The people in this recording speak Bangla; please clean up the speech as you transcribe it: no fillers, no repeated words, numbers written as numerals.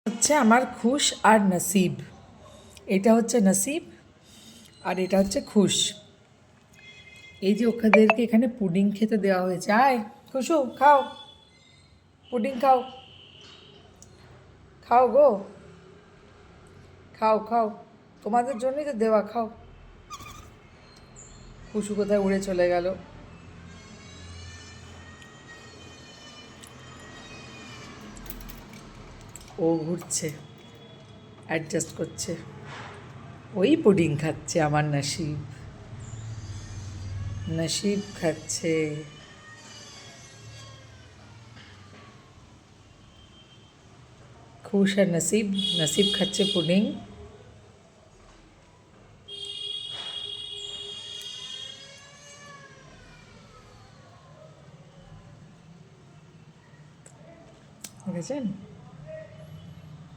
হচ্ছে আমার খুশ আর নসিব। এটা হচ্ছে নসিব আর এটা হচ্ছে খুশ। এই যে ওখাদেরকে এখানে পুডিং খেতে দেওয়া হয়েছে। আয় খুশু, খাও পুডিং, খাও খাও গো, খাও খাও, তোমাদের জন্যই তো দেওয়া, খাও। খুশু কোথায় উড়ে চলে গেল। ও ঘুরছে, অ্যাডজাস্ট করছে। ওই পুডিং খাচ্ছে আমার নসিব, নসিব খাচ্ছে। খুশ আর নসিব, নসিব খাচ্ছে পুডিং। দেখেছেন?